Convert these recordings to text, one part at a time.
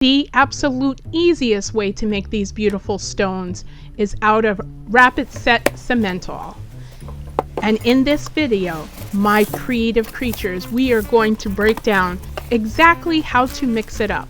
The absolute easiest way to make these beautiful stones is out of rapid set cementol. And in this video, my creative creatures, we are going to break down exactly how to mix it up.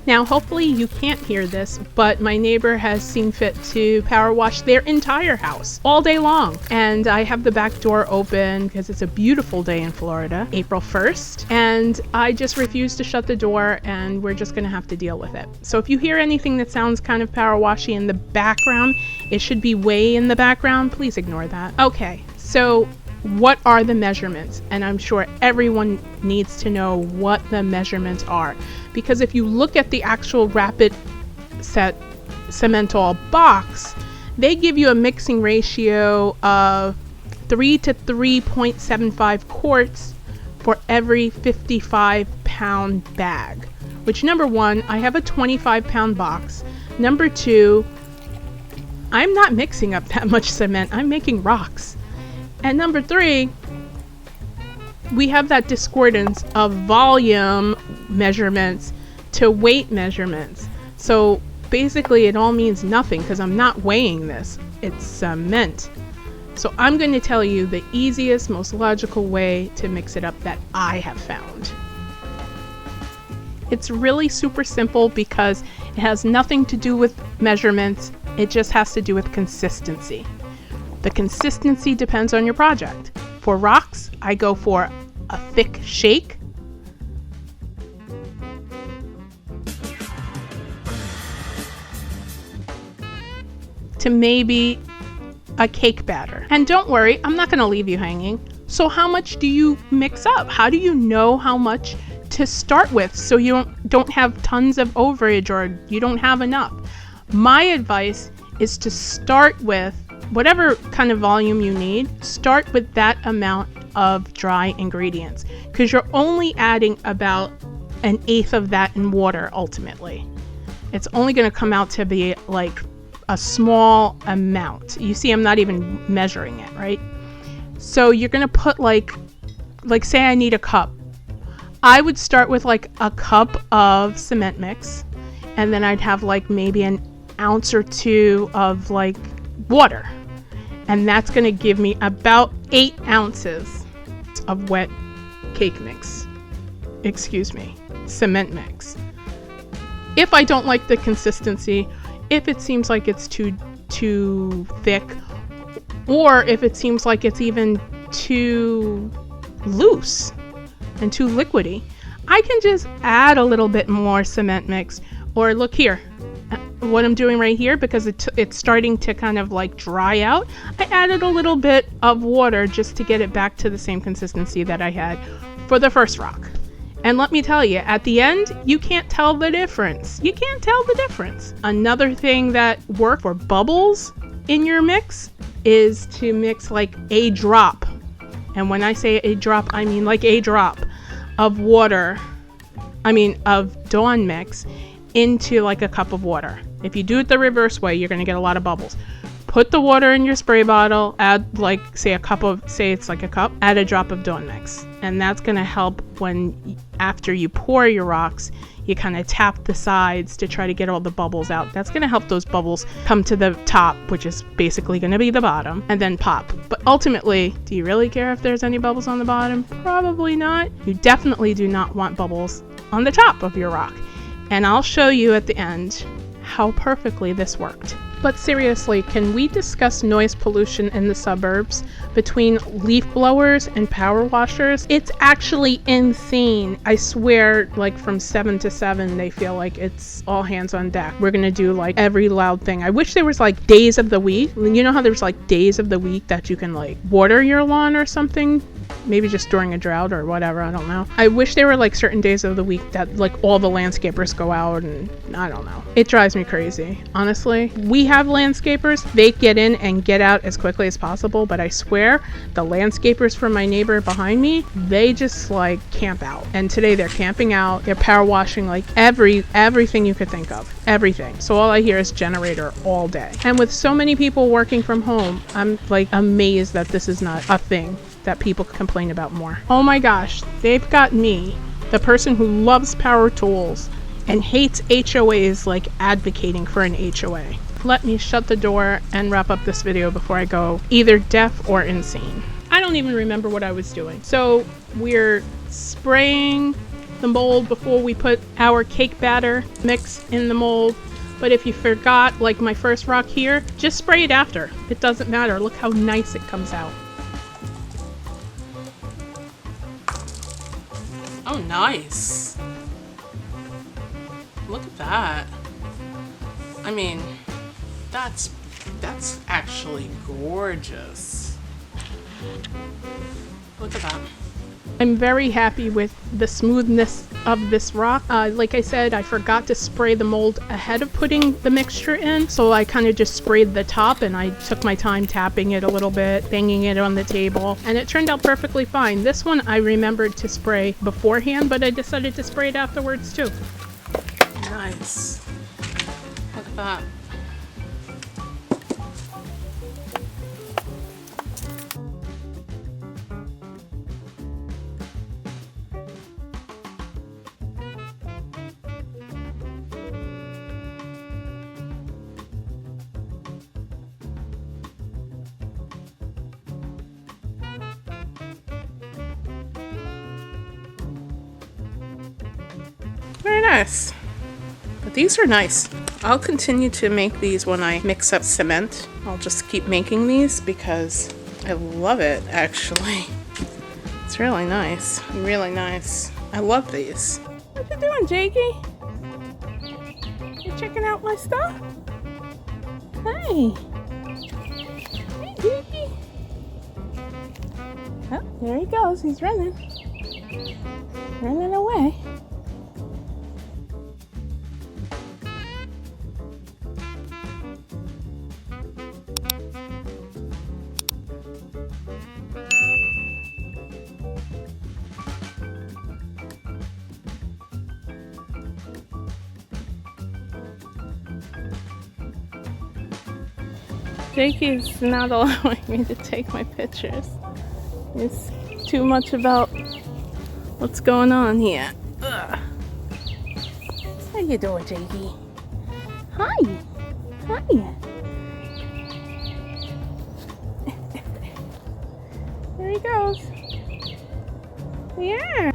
Now, hopefully you can't hear this, but my neighbor has seen fit to power wash their entire house all day long. And I have the back door open because it's a beautiful day in Florida, April 1st. And I just refuse to shut the door, and we're just gonna have to deal with it. So if you hear anything that sounds kind of power washy in the background, it should be way in the background. Please ignore that. Okay, so what are the measurements? And I'm sure everyone needs to know what the measurements are, because if you look at the actual rapid set cementol box, they give you a mixing ratio of 3 to 3.75 quarts for every 55-pound bag, which, number one, I have a 25-pound box. Number two, I'm not mixing up that much cement, I'm making rocks. And number three, we have that discordance of volume measurements to weight measurements. So basically it all means nothing because I'm not weighing this. It's cement. So I'm going to tell you the easiest, most logical way to mix it up that I have found. It's really super simple because it has nothing to do with measurements. It just has to do with consistency. The consistency depends on your project. For rocks, I go for a thick shake. To maybe a cake batter. And don't worry, I'm not gonna leave you hanging. So how much do you mix up? How do you know how much to start with so you don't have tons of overage or you don't have enough? My advice is to start with whatever kind of volume you need. Start with that amount of dry ingredients because you're only adding about 1/8 of that in water ultimately. It's only going to come out to be like a small amount. You see, I'm not even measuring it, right? So you're going to put like say I need a cup. I would start with like a cup of cement mix, and then I'd have like maybe an ounce or two of like water, and that's going to give me about 8 ounces of wet cake mix, cement mix. If I don't like the consistency, if it seems like it's too thick, or if it seems like it's even too loose and too liquidy, I can just add a little bit more cement mix. Or look here, what I'm doing right here, because it's starting to kind of like dry out, I added a little bit of water just to get it back to the same consistency that I had for the first rock. And let me tell you, at the end, you can't tell the difference. You can't tell the difference. Another thing that works for bubbles in your mix is to mix like a drop. And when I say a drop, I mean like a drop of water, of Dawn mix into like a cup of water. If you do it the reverse way, you're going to get a lot of bubbles. Put the water in your spray bottle, add like say it's like a cup, add a drop of Dawn mix. And that's going to help when after you pour your rocks, you kind of tap the sides to try to get all the bubbles out. That's going to help those bubbles come to the top, which is basically going to be the bottom, and then pop. But ultimately, do you really care if there's any bubbles on the bottom? Probably not. You definitely do not want bubbles on the top of your rock. And I'll show you at the end how perfectly this worked. But seriously, can we discuss noise pollution in the suburbs between leaf blowers and power washers? It's actually insane. I swear, like from 7 to 7, they feel like it's all hands on deck. We're gonna do like every loud thing. I wish there was like days of the week. You know how there's like days of the week that you can like water your lawn or something? Maybe just during a drought or whatever, I don't know. I wish there were like certain days of the week that like all the landscapers go out, and I don't know. It drives me crazy, honestly. We have landscapers, they get in and get out as quickly as possible, but I swear the landscapers from my neighbor behind me, they just like camp out. And today they're camping out, they're power washing like everything you could think of, everything. So all I hear is generator all day. And with so many people working from home, I'm like amazed that this is not a thing that people complain about more. Oh my gosh, they've got me, the person who loves power tools, and hates HOAs like advocating for an HOA. Let me shut the door and wrap up this video before I go either deaf or insane. I don't even remember what I was doing. So we're spraying the mold before we put our cake batter mix in the mold. But if you forgot, like my first rock here, just spray it after. It doesn't matter. Look how nice it comes out. Oh, nice. Look at that. I mean, that's actually gorgeous. Look at that. I'm very happy with the smoothness of this rock. Like I said, I forgot to spray the mold ahead of putting the mixture in, so I kind of just sprayed the top and I took my time tapping it a little bit, banging it on the table, and it turned out perfectly fine. This one I remembered to spray beforehand, but I decided to spray it afterwards too. Nice. Look at that. Very nice. But these are nice. I'll continue to make these when I mix up cement. I'll just keep making these because I love it, actually. It's really nice. Really nice. I love these. What you doing, Jakey? You checking out my stuff? Hey. Hey, Jakey. Oh, there he goes. He's running. Running away. Jakey's not allowing me to take my pictures. It's too much about what's going on here. Ugh. How you doing, Jakey? Hi. Hi. There he goes. Yeah.